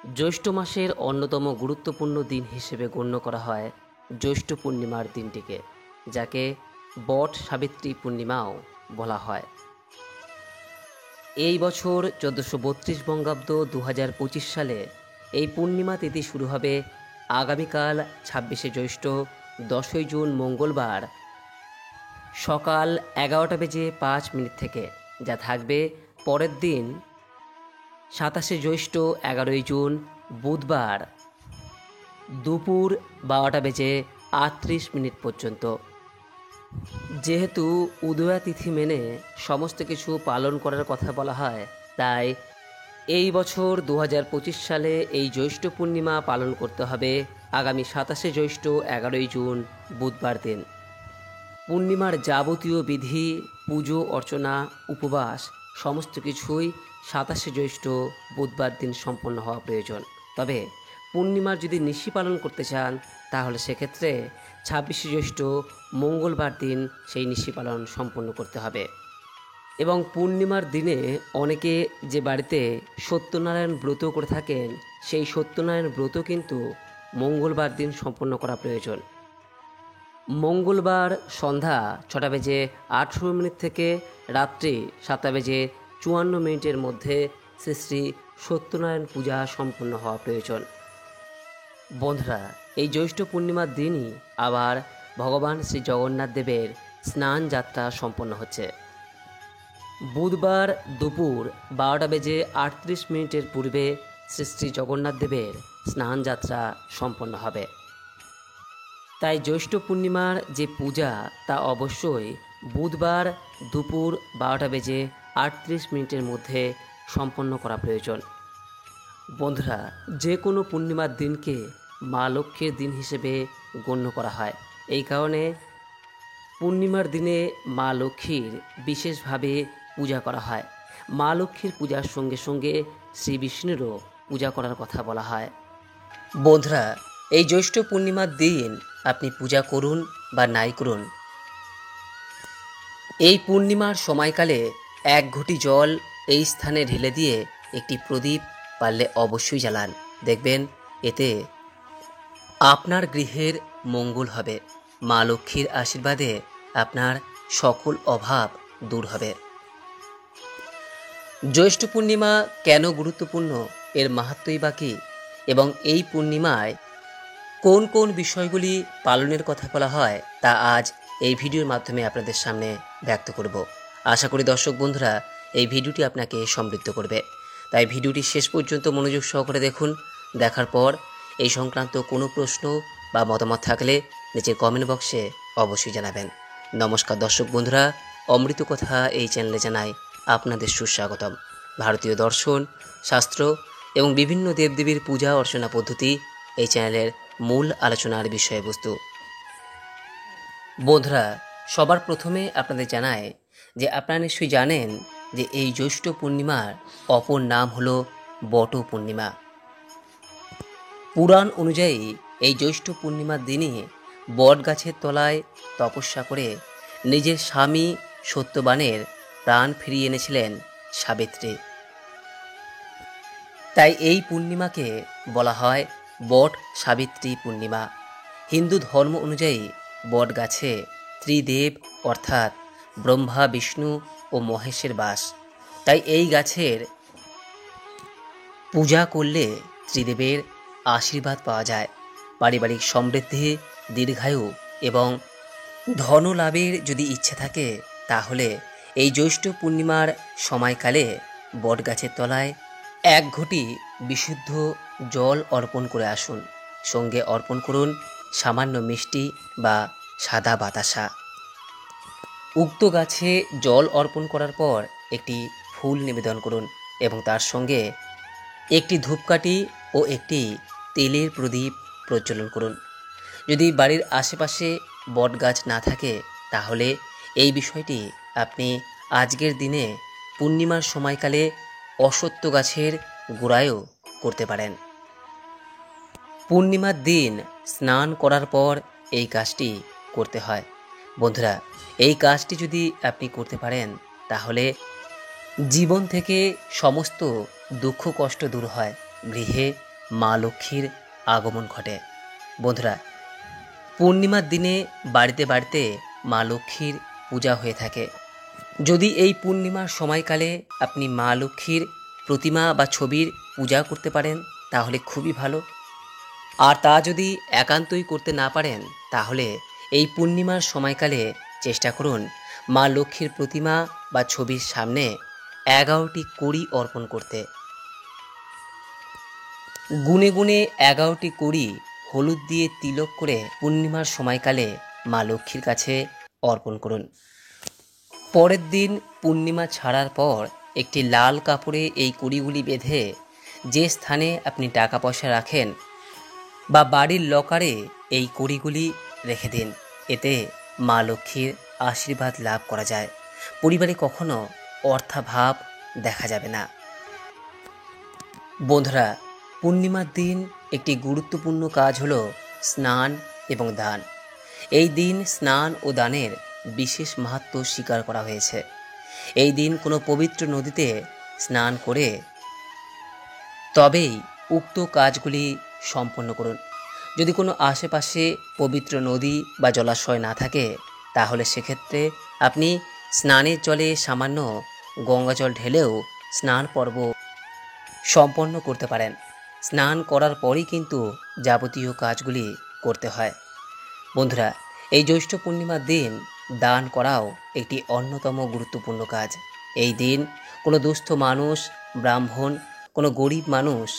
জ্যৈষ্ঠ মাসের অন্যতম গুরুত্বপূর্ণ দিন হিসেবে গণ্য করা হয় জ্যৈষ্ঠ পূর্ণিমার দিনটিকে, যাকে বট সাবিত্রী পূর্ণিমাও বলা হয়। এই বছর 1432 বঙ্গাব্দ 2025 সালে এই পূর্ণিমা তিথি শুরু হবে আগামীকাল 26শে জ্যৈষ্ঠ 10ই জুন মঙ্গলবার সকাল 11:05 থেকে, যা থাকবে পরের দিন 27শে জ্যৈষ্ঠ 11ই জুন বুধবার দুপুর 12:38 পর্যন্ত। যেহেতু উদয়া তিথি মেনে সমস্ত কিছু পালন করার কথা বলা হয়, তাই এই বছর 2025 সালে এই জ্যৈষ্ঠ পূর্ণিমা পালন করতে হবে আগামী 27শে জ্যৈষ্ঠ 11ই জুন বুধবার দিন। পূর্ণিমার যাবতীয় বিধি, পুজো অর্চনা, উপবাস সমস্ত কিছুই 27শে জ্যৈষ্ঠ বুধবার দিন সম্পন্ন হওয়া প্রয়োজন। তবে পূর্ণিমার যদি নিশি পালন করতে চান, তাহলে সেক্ষেত্রে 26শে জ্যৈষ্ঠ মঙ্গলবার দিন সেই নিশি পালন সম্পন্ন করতে হবে। এবং পূর্ণিমার দিনে অনেকে যে বাড়িতে সত্যনারায়ণ ব্রত করে থাকেন, সেই সত্যনারায়ণ ব্রত কিন্তু মঙ্গলবার দিন সম্পন্ন করা প্রয়োজন। মঙ্গলবার সন্ধ্যা 6:18 থেকে রাত্রি 7:54 মধ্যে শ্রী শ্রী সত্যনারায়ণ পূজা সম্পন্ন হওয়া প্রয়োজন। বন্ধুরা, এই জ্যৈষ্ঠ পূর্ণিমার দিনই আবার ভগবান শ্রী জগন্নাথ দেবের স্নান যাত্রা সম্পন্ন হচ্ছে। বুধবার দুপুর 12:38 পূর্বে শ্রী শ্রী জগন্নাথ দেবের স্নান যাত্রা সম্পন্ন হবে। তাই জ্যৈষ্ঠ পূর্ণিমার যে পূজা, তা অবশ্যই বুধবার দুপুর 12:38 মধ্যে সম্পন্ন করা প্রয়োজন। বন্ধুরা, যে কোনো পূর্ণিমার দিনকে মা লক্ষ্মীর দিন হিসেবে গণ্য করা হয়। এই কারণে পূর্ণিমার দিনে মা লক্ষ্মীর বিশেষভাবে পূজা করা হয়। মা লক্ষ্মীর পূজার সঙ্গে সঙ্গে শ্রী বিষ্ণুরও পূজা করার কথা বলা হয়। বন্ধুরা, এই জ্যৈষ্ঠ পূর্ণিমার দিন আপনি পূজা করুন বা নাই করুন, এই পূর্ণিমার সময়কালে 1 ঘটি জল এই স্থানে ঢেলে দিয়ে একটি প্রদীপ পারলে অবশ্যই জ্বালান। দেখবেন এতে আপনার গৃহের মঙ্গল হবে। মা লক্ষ্মীর আশীর্বাদে আপনার সকল অভাব দূর হবে। জ্যৈষ্ঠ পূর্ণিমা কেন গুরুত্বপূর্ণ, এর মাহাত্ম্যই বা কী, এবং এই পূর্ণিমায় কোন কোন বিষয়গুলি পালনের কথা বলা হয়, তা আজ এই ভিডিওর মাধ্যমে আপনাদের সামনে ব্যক্ত করব। আশা করি দর্শক বন্ধুরা এই ভিডিওটি আপনাকে সমৃদ্ধ করবে। তাই ভিডিওটি শেষ পর্যন্ত মনোযোগ সহকারে দেখুন। দেখার পর এই সংক্রান্ত কোনো প্রশ্ন বা মতামত থাকলে নিচে কমেন্ট বক্সে অবশ্যই জানাবেন। নমস্কার দর্শক বন্ধুরা, অমৃত কথা এই চ্যানেলে জানাই আপনাদের সুস্বাগতম। ভারতীয় দর্শন, শাস্ত্র এবং বিভিন্ন দেবদেবীর পূজা অর্চনা পদ্ধতি এই চ্যানেলের মূল আলোচনার বিষয়বস্তু। বন্ধুরা, সবার প্রথমে আপনাদের জানায় যে আপনারা নিশ্চয়ই জানেন যে এই জ্যৈষ্ঠ পূর্ণিমার অপর নাম হলো বট পূর্ণিমা। পুরাণ অনুযায়ী এই জ্যৈষ্ঠ পূর্ণিমার দিনে বট গাছের তলায় তপস্যা করে নিজের স্বামী সত্যবানের প্রাণ ফিরিয়ে এনেছিলেন সাবিত্রী। তাই এই পূর্ণিমাকে বলা হয় বট সাবিত্রী পূর্ণিমা। হিন্দু ধর্ম অনুযায়ী বট গাছে ত্রিদেব অর্থাৎ ব্রহ্মা, বিষ্ণু ও মহেশের বাস। তাই এই গাছের পূজা করলে ত্রিদেবের আশীর্বাদ পাওয়া যায়। পারিবারিক সমৃদ্ধি, দীর্ঘায়ু এবং ধন লাভের যদি ইচ্ছে থাকে, তাহলে এই জ্যৈষ্ঠ পূর্ণিমার সময়কালে বট গাছের তলায় 1 ঘটি বিশুদ্ধ জল অর্পণ করে আসুন। সঙ্গে অর্পণ করুন সামান্য মিষ্টি বা সাদা বাতাসা। উক্ত গাছে জল অর্পণ করার পর একটি ফুল নিবেদন করুন এবং তার সঙ্গে একটি ধূপকাঠি ও একটি তেলের প্রদীপ প্রজ্বলন করুন। যদি বাড়ির আশেপাশে বট গাছ না থাকে, তাহলে এই বিষয়টি আপনি আজকের দিনে পূর্ণিমার সময়কালে অশ্বত্থ গাছের গোড়ায়ও করতে পারেন। পূর্ণিমার দিন স্নান করার পর এই কাজটি করতে হয়। বন্ধুরা, এই কাজটি যদি আপনি করতে পারেন, তাহলে জীবন থেকে সমস্ত দুঃখ কষ্ট দূর হয়, গৃহে মা লক্ষ্মীর আগমন ঘটে। বন্ধুরা, পূর্ণিমার দিনে বাড়িতে বাড়িতে মা লক্ষ্মীর পূজা হয়ে থাকে। যদি এই পূর্ণিমার সময়কালে আপনি মা লক্ষ্মীর প্রতিমা বা ছবির পূজা করতে পারেন তাহলে খুবই ভালো। আর তা যদি একান্তই করতে না পারেন তাহলে এই পূর্ণিমার সময়কালে চেষ্টা করুন মা লক্ষ্মীর প্রতিমা বা ছবির সামনে 11টি কড়ি অর্পণ করতে। গুনে গুনে 11টি কড়ি হলুদ দিয়ে তিলক করে পূর্ণিমার সময়কালে মা লক্ষ্মীর কাছে অর্পণ করুন। পরের দিন পূর্ণিমা ছাড়ার পর একটি লাল কাপড়ে এই কড়িগুলি বেঁধে যে স্থানে আপনি টাকা পয়সা রাখেন বা বাড়ির লকারে এই কড়িগুলি রেখে দিন। এতে মা লক্ষ্মীর আশীর্বাদ লাভ করা যায়। পরিবারে কখনো অর্থাভাব দেখা যাবে না। বন্ধুরা, পূর্ণিমার দিন একটি গুরুত্বপূর্ণ কাজ হলো স্নান এবং দান। এই দিন স্নান ও দানের বিশেষ মাহাত্ম্য স্বীকার করা হয়েছে। এই দিন কোনো পবিত্র নদীতে স্নান করে তবেই উক্ত কাজগুলি সম্পন্ন করুন। যদি কোনো আশেপাশে পবিত্র নদী বা জলাশয় না থাকে তাহলে সেক্ষেত্রে আপনি স্নানের জলে সামান্য গঙ্গাজল ঢেলেও স্নান পর্ব সম্পন্ন করতে পারেন। স্নান করার পরই কিন্তু যাবতীয় কাজগুলি করতে হয়। বন্ধুরা, এই জ্যৈষ্ঠ পূর্ণিমার দিন দান করাও একটি অন্যতম গুরুত্বপূর্ণ কাজ। এই দিন কোনো দুস্থ মানুষ, ব্রাহ্মণ, কোনো গরিব মানুষ,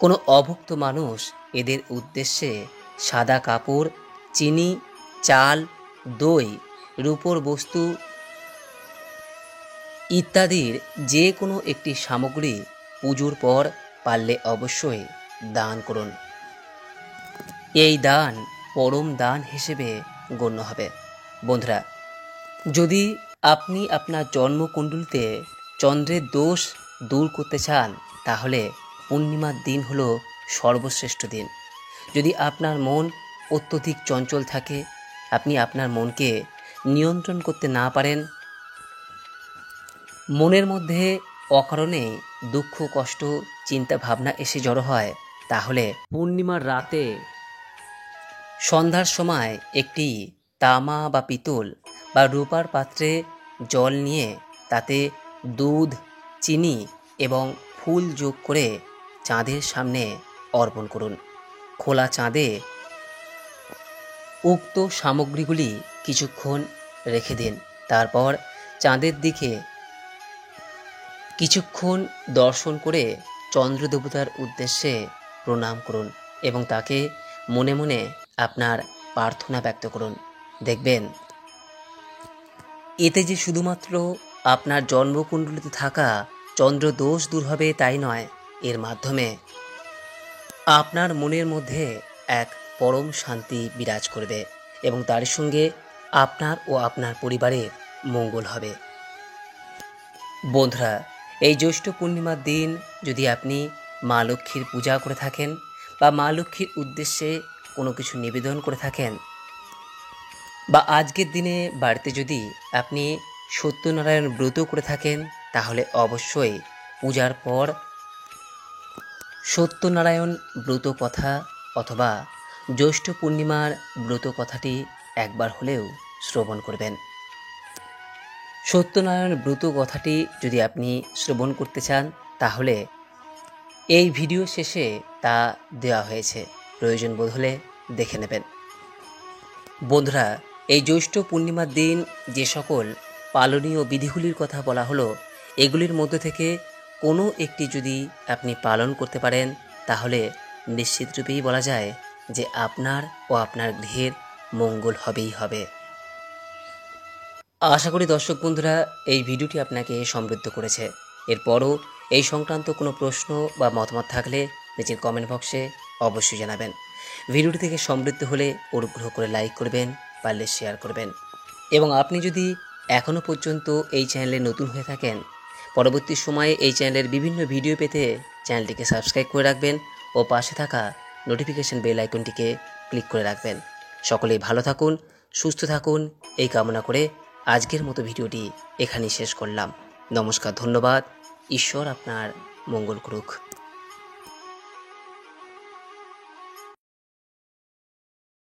কোনো অভুক্ত মানুষ এদের উদ্দেশ্যে সাদা কাপড়, চিনি, চাল, দই, রূপোর বস্তু ইত্যাদির যে কোনো একটি সামগ্রী পুজোর পর পারলে অবশ্যই দান করুন। এই দান পরম দান হিসেবে গণ্য হবে। বন্ধুরা, যদি আপনি আপনার জন্মকুণ্ডলিতে চন্দ্রের দোষ দূর করতে চান তাহলে পূর্ণিমার দিন হলো সর্বশ্রেষ্ঠ দিন। যদি আপনার মন অত্যধিক চঞ্চল থাকে, আপনি আপনার মনকে নিয়ন্ত্রণ করতে না পারেন, মনের মধ্যে অকারণে দুঃখ, কষ্ট, চিন্তা ভাবনা এসে জড়ো হয়, তাহলে পূর্ণিমার রাতে সন্ধ্যার সময় একটি তামা বা পিতল বা রূপার পাত্রে জল নিয়ে তাতে দুধ, চিনি এবং ফুল যোগ করে চাঁদের সামনে অর্পণ করুন। খোলা চাঁদে উক্ত সামগ্রীগুলি কিছুক্ষণ রেখে দিন। তারপর চাঁদের দিকে কিছুক্ষণ দর্শন করে চন্দ্রদেবতার উদ্দেশ্যে প্রণাম করুন এবং তাকে মনে মনে আপনার প্রার্থনা ব্যক্ত করুন। দেখবেন এতে যে শুধুমাত্র আপনার জন্মকুণ্ডলিতে থাকা চন্দ্রদোষ দূর হবে তাই নয়, এর মাধ্যমে আপনার মনের মধ্যে এক পরম শান্তি বিরাজ করবে এবং তার সঙ্গে আপনার ও আপনার পরিবারের মঙ্গল হবে। বন্ধুরা, এই জ্যৈষ্ঠ পূর্ণিমার দিন যদি আপনি মা লক্ষ্মীর পূজা করে থাকেন বা মা লক্ষ্মীর উদ্দেশ্যে কোনো কিছু নিবেদন করে থাকেন বা আজকের দিনে বাড়িতে যদি আপনি সত্যনারায়ণ ব্রত করে থাকেন তাহলে অবশ্যই পূজার পর সত্যনারায়ণ ব্রত কথা অথবা জ্যৈষ্ঠ পূর্ণিমার ব্রত কথাটি একবার হলেও শ্রবণ করবেন। সত্যনারায়ণ ব্রত কথাটি যদি আপনি শ্রবণ করতে চান তাহলে এই ভিডিও শেষে তা দেওয়া হয়েছে, প্রয়োজন বোধ হলে দেখে নেবেন। বন্ধুরা, এই জ্যৈষ্ঠ পূর্ণিমার দিন যে সকল পালনীয় বিধিগুলির কথা বলা হলো, এগুলির মধ্য থেকে কোনো একটি যদি আপনি পালন করতে পারেন তাহলে নিশ্চিতরূপেই বলা যায় যে আপনার ও আপনার গৃহের মঙ্গল হবেই হবে। আশা করি দর্শক বন্ধুরা এই ভিডিওটি আপনাকে সমৃদ্ধ করেছে। এরপরও এই সংক্রান্ত কোনো প্রশ্ন বা মতামত থাকলে নিচের কমেন্ট বক্সে অবশ্যই জানাবেন। ভিডিওটি থেকে সমৃদ্ধ হলে অনুগ্রহ করে লাইক করবেন, পারলে শেয়ার করবেন এবং আপনি যদি এখনও পর্যন্ত এই চ্যানেলে নতুন হয়ে থাকেন, পরবর্তী সময়ে এই চ্যানেলের বিভিন্ন ভিডিও পেতে চ্যানেলটিকে সাবস্ক্রাইব করে রাখবেন ও পাশে থাকা নোটিফিকেশন বেল আইকনটিকে ক্লিক করে রাখবেন। সকলেই ভালো থাকুন, সুস্থ থাকুন এই কামনা করে আজকের মতো ভিডিওটি এখানেই শেষ করলাম। নমস্কার, ধন্যবাদ। ঈশ্বর আপনার মঙ্গল করুক।